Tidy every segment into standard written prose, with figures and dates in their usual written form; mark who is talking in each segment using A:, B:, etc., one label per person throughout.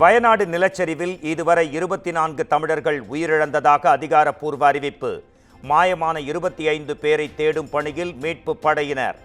A: வயநாடு நிலச்சரிவில் இதுவரை 24 தமிழர்கள் உயிரிழந்ததாக அதிகாரப்பூர்வ அறிவிப்பு. மாயமான 25 பேரை தேடும் பணியில் மீட்பு படையினர்.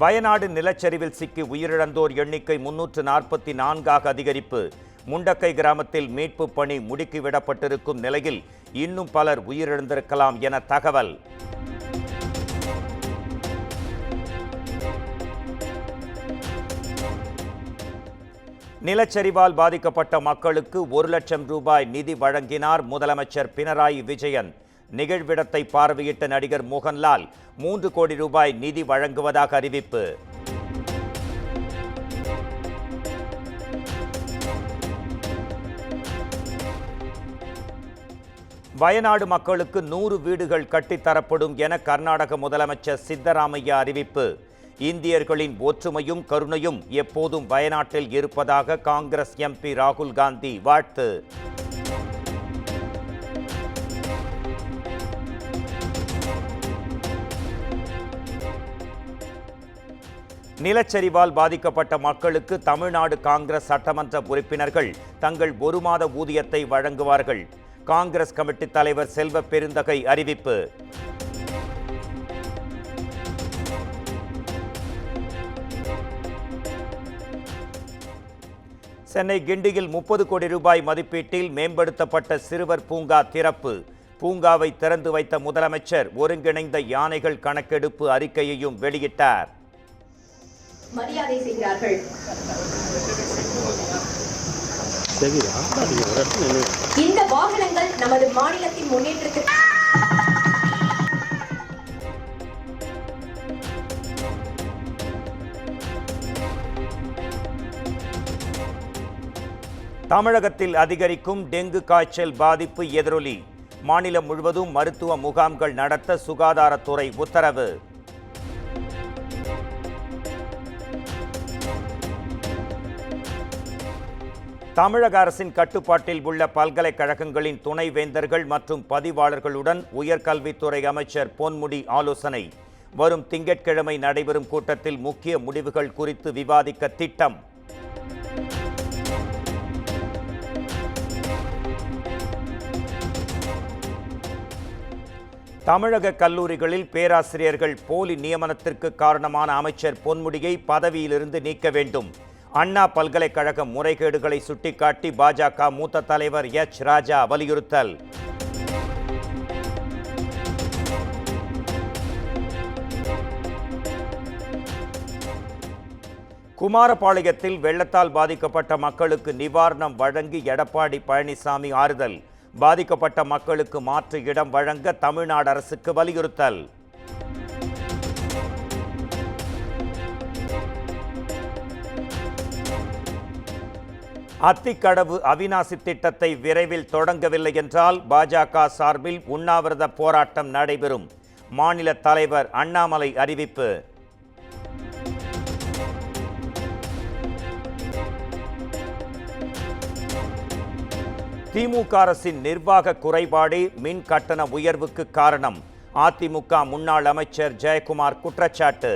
A: வயநாடு நிலச்சரிவில் சிக்கி உயிரிழந்தோர் எண்ணிக்கை 344ஆக அதிகரிப்பு. முண்டக்கை கிராமத்தில் மீட்பு பணி முடுக்கிவிடப்பட்டிருக்கும் நிலையில் இன்னும் பலர் உயிரிழந்திருக்கலாம் என தகவல். நிலச்சரிவால் பாதிக்கப்பட்ட மக்களுக்கு 1 லட்சம் ரூபாய் நிதி வழங்கினார் முதலமைச்சர் பினராயி விஜயன். நிகழ்விடத்தை பார்வையிட்ட நடிகர் மோகன்லால் 3 கோடி ரூபாய் நிதி வழங்குவதாக அறிவிப்பு. வயநாடு மக்களுக்கு 100 வீடுகள் கட்டித்தரப்படும் என கர்நாடக முதலமைச்சர் சித்தராமையா அறிவிப்பு. இந்தியர்களின் ஒற்றுமையும் கருணையும் எப்போதும் வயநாட்டில் இருப்பதாக காங்கிரஸ் எம்பி ராகுல் காந்தி வாழ்த்து. நிலச்சரிவால் பாதிக்கப்பட்ட மக்களுக்கு தமிழ்நாடு காங்கிரஸ் சட்டமன்ற உறுப்பினர்கள் தங்கள் 1 மாத ஊதியத்தை வழங்குவார்கள். காங்கிரஸ் கமிட்டி தலைவர் செல்வ பெருந்தகை அறிவிப்பு. சென்னை கிண்டியில் 30 கோடி ரூபாய் மதிப்பீட்டில் மேம்படுத்தப்பட்ட சிறுவர் பூங்கா திறப்பு. பூங்காவை திறந்து வைத்த முதலமைச்சர் ஒருங்கிணைந்த யானைகள் கணக்கெடுப்பு அறிக்கையையும் வெளியிட்டார்.
B: மரியாதை செய்கிறார்கள். இந்த வாகனங்கள் நமது மாநிலத்தின் முன்னேற்றத்திற்கு
A: தமிழகத்தில் அதிகரிக்கும் டெங்கு காய்ச்சல் பாதிப்பு எதிரொலி. மாநிலம் முழுவதும் மருத்துவ முகாம்கள் நடத்த சுகாதாரத்துறை உத்தரவு. தமிழக அரசின் கட்டுப்பாட்டில் உள்ள பல்கலைக்கழகங்களின் துணைவேந்தர்கள் மற்றும் பதிவாளர்களுடன் உயர்கல்வித்துறை அமைச்சர் பொன்முடி ஆலோசனை. வரும் திங்கட்கிழமை நடைபெறும் கூட்டத்தில் முக்கிய முடிவுகள் குறித்து விவாதிக்க திட்டம். தமிழக கல்லூரிகளில் பேராசிரியர்கள் போலி நியமனத்திற்கு காரணமான அமைச்சர் பொன்முடியை பதவியிலிருந்து நீக்க வேண்டும். அண்ணா பல்கலைக்கழக முறைகேடுகளை சுட்டிக்காட்டி பாஜக மூத்த தலைவர் எச் ராஜா வலியுறுத்தல். குமாரபாளையத்தில் வெள்ளத்தால் பாதிக்கப்பட்ட மக்களுக்கு நிவாரணம் வழங்கி எடப்பாடி பழனிசாமி ஆறுதல். பாதிக்கப்பட்ட மக்களுக்கு மாற்று இடம் வழங்க தமிழ்நாடு அரசுக்கு வலியுறுத்தல். அத்திக்கடவு அவிநாசி திட்டத்தை விரைவில் தொடங்கவில்லை என்றால் பாஜக சார்பில் உண்ணாவிரத போராட்டம் நடைபெறும். மாநில தலைவர் அண்ணாமலை அறிவிப்பு. திமுக அரசின் நிர்வாக குறைபாடே மின் கட்டண உயர்வுக்கு காரணம். அதிமுக முன்னாள் அமைச்சர் ஜெயக்குமார் குற்றச்சாட்டு.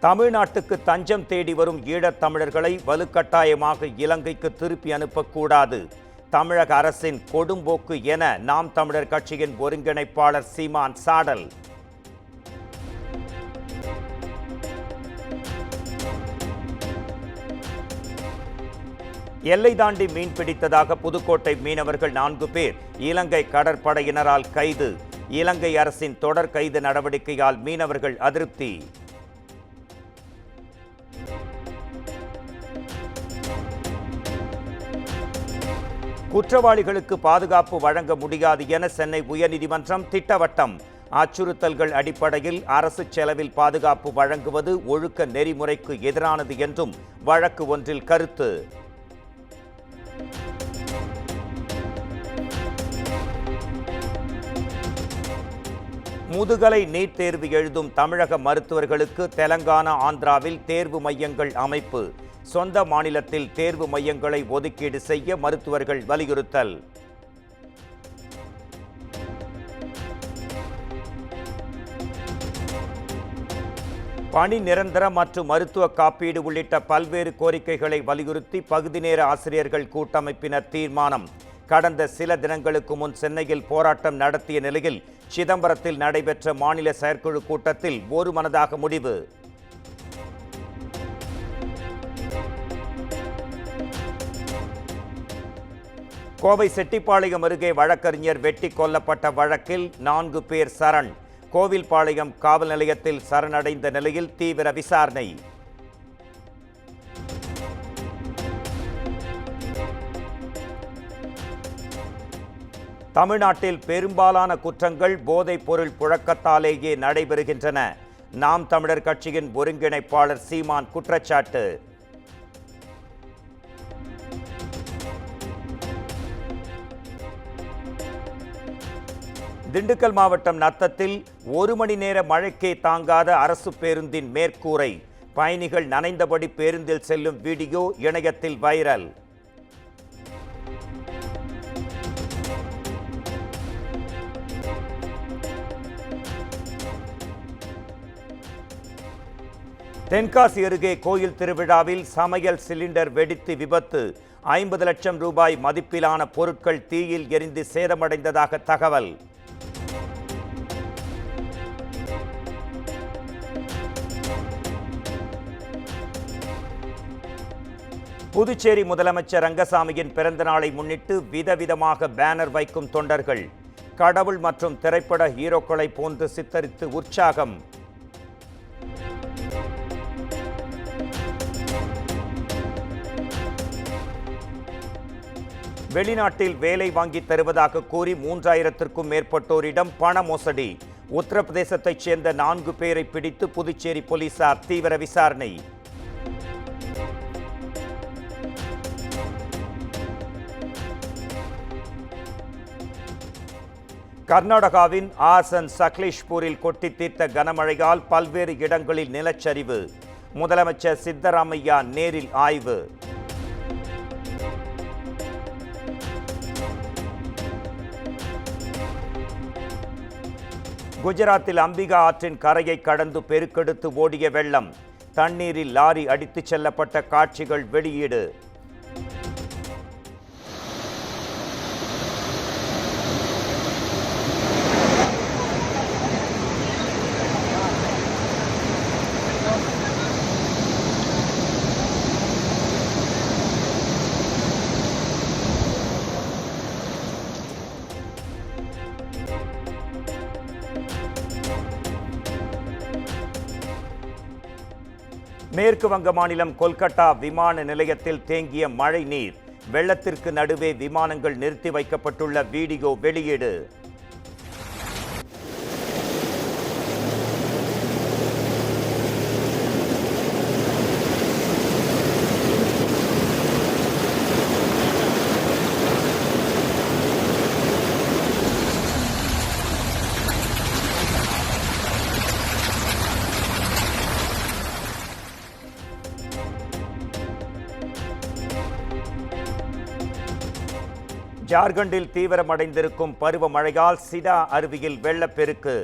A: தமிழ்நாட்டுக்கு தஞ்சம் தேடி வரும் ஈழத் தமிழர்களை வலுக்கட்டாயமாக இலங்கைக்கு திருப்பி அனுப்பக்கூடாது. தமிழக அரசின் கொடும்போக்கு என நாம் தமிழர் கட்சியின் ஒருங்கிணைப்பாளர் சீமான் சாடல். எல்லை தாண்டி மீன் பிடித்ததாக புதுக்கோட்டை மீனவர்கள் 4 பேர் இலங்கை கடற்படையினரால் கைது. இலங்கை அரசின் தொடர் கைது நடவடிக்கையால் மீனவர்கள் அதிருப்தி. குற்றவாளிகளுக்கு பாதுகாப்பு வழங்க முடியாது என சென்னை உயர்நீதிமன்றம் திட்டவட்டம். அச்சுறுத்தல்கள் அடிப்படையில் அரசு செலவில் பாதுகாப்பு வழங்குவது ஒழுக்க நெறிமுறைக்கு எதிரானது என்றும் வழக்கு ஒன்றில் கருத்து. முதுகலை நீட் தேர்வு எழுதும் தமிழக மருத்துவர்களுக்கு தெலங்கானா, ஆந்திராவில் தேர்வு மையங்கள் அமைப்பு. சொந்த மாநிலத்தில் தேர்வு மையங்களை ஒதுக்கீடு செய்ய மருத்துவர்கள் வலியுறுத்தல். பணி நிரந்தரம் மற்றும் மருத்துவ காப்பீடு உள்ளிட்ட பல்வேறு கோரிக்கைகளை வலியுறுத்தி பகுதி நேர ஆசிரியர்கள் கூட்டமைப்பினர் தீர்மானம். கடந்த சில தினங்களுக்கு முன் சென்னையில் போராட்டம் நடத்திய நிலையில் சிதம்பரத்தில் நடைபெற்ற மாநில செயற்குழு கூட்டத்தில் ஒருமனதாக முடிவு. கோவை செட்டிப்பாளையம் அருகே வழக்கறிஞர் வெட்டி கொல்லப்பட்ட வழக்கில் 4 பேர் சரண். கோவில்பாளையம் காவல் நிலையத்தில் சரணடைந்த நிலையில் தீவிர விசாரணை. தமிழ்நாட்டில் பெரும்பாலான குற்றங்கள் போதைப் பொருள் புழக்கத்தாலேயே நடைபெறுகின்றன. நாம் தமிழர் கட்சியின் ஒருங்கிணைப்பாளர் சீமான் குற்றச்சாட்டு. திண்டுக்கல் மாவட்டம் நத்தத்தில் 1 மணி நேர மழைக்கே தாங்காத அரசு பேருந்தின் மேற்கூரை. பயணிகள் நனைந்தபடி பேருந்தில் செல்லும் வீடியோ இணையத்தில் வைரல். தென்காசி அருகே கோயில் திருவிழாவில் சமையல் சிலிண்டர் வெடித்து விபத்து. 50 லட்சம் ரூபாய் மதிப்பிலான பொருட்கள் தீயில் எரிந்து சேதமடைந்ததாக தகவல். புதுச்சேரி முதலமைச்சர் ரங்கசாமியின் பிறந்த நாளை முன்னிட்டு விதவிதமாக பேனர் வைக்கும் தொண்டர்கள். கடவுள் மற்றும் திரைப்பட ஹீரோக்களை போன்று சித்தரித்து உற்சாகம். வெளிநாட்டில் வேலை வாங்கி தருவதாக கூறி 3000க்கும் மேற்பட்டோரிடம் பண மோசடி. உத்தரப்பிரதேசத்தைச் சேர்ந்த 4 பேரை பிடித்து புதுச்சேரி போலீசார் தீவிர விசாரணை. கர்நாடகாவின் ஆசன் சக்லேஷ்பூரில் கொட்டி தீர்த்த கனமழையால் பல்வேறு இடங்களில் நிலச்சரிவு. முதலமைச்சர் சித்தராமையா நேரில் ஆய்வு. குஜராத்தில் அம்பிகா ஆற்றின் கரையை கடந்து பெருக்கெடுத்து ஓடிய வெள்ளம். தண்ணீரில் லாரி அடித்துச் செல்லப்பட்ட காட்சிகள் வெளியீடு. மேற்கு வங்க மாநிலம் கொல்கத்தா விமான நிலையத்தில் தேங்கிய மழை நீர். வெள்ளத்திற்கு நடுவே விமானங்கள் நிறுத்தி வைக்கப்பட்டுள்ள வீடியோ வெளியீடு. ஜார்க்கண்டில் தீவிரமடைந்திருக்கும் பருவமழையால் சிடா அருவியில் வெள்ளப்பெருக்கு.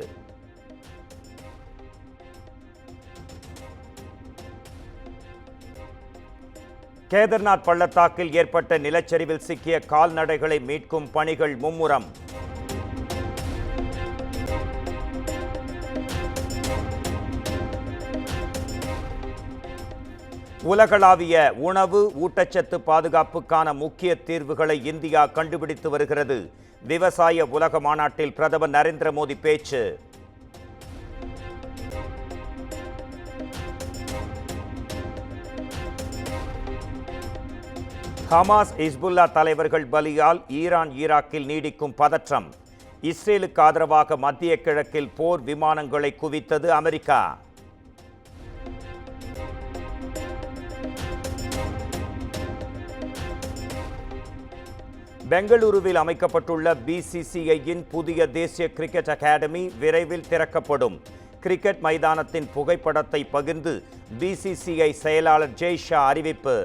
A: கேதர்நாத் பள்ளத்தாக்கில் ஏற்பட்ட நிலச்சரிவில் சிக்கிய கால்நடைகளை மீட்கும் பணிகள் மும்முரம். உலகளாவிய உணவு ஊட்டச்சத்து பாதுகாப்புக்கான முக்கிய தீர்வுகளை இந்தியா கண்டுபிடித்து வருகிறது. விவசாய உலக மாநாட்டில் பிரதமர் நரேந்திர மோடி பேச்சு. ஹமாஸ் ஹிஸ்புல்லா தலைவர்கள் பலியால் ஈராக்கில் நீடிக்கும் பதற்றம். இஸ்ரேலுக்கு ஆதரவாக மத்திய கிழக்கில் போர் விமானங்களை குவித்தது அமெரிக்கா. பெங்களூருவில் அமைக்கப்பட்டுள்ள பிசிசிஐயின் புதிய தேசிய கிரிக்கெட் அகாடமி விரைவில் திறக்கப்படும். கிரிக்கெட் மைதானத்தின் புகைப்படத்தை பகிர்ந்து பிசிசிஐ செயலாளர் ஜெய்ஷா அறிவிப்பு.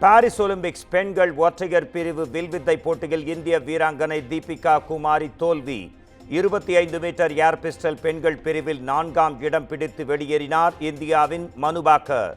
A: பாரிஸ் ஒலிம்பிக்ஸ் பெண்கள் ஒற்றையர் பிரிவு வில்வித்தை போட்டியில் இந்திய வீராங்கனை தீபிகா குமாரி தோல்வி. 25 மீட்டர் ஏர் பிஸ்டல் பெண்கள் பிரிவில் 4ஆம் இடம் பிடித்து வெளியேறினார் இந்தியாவின் மனு பாக்கர்.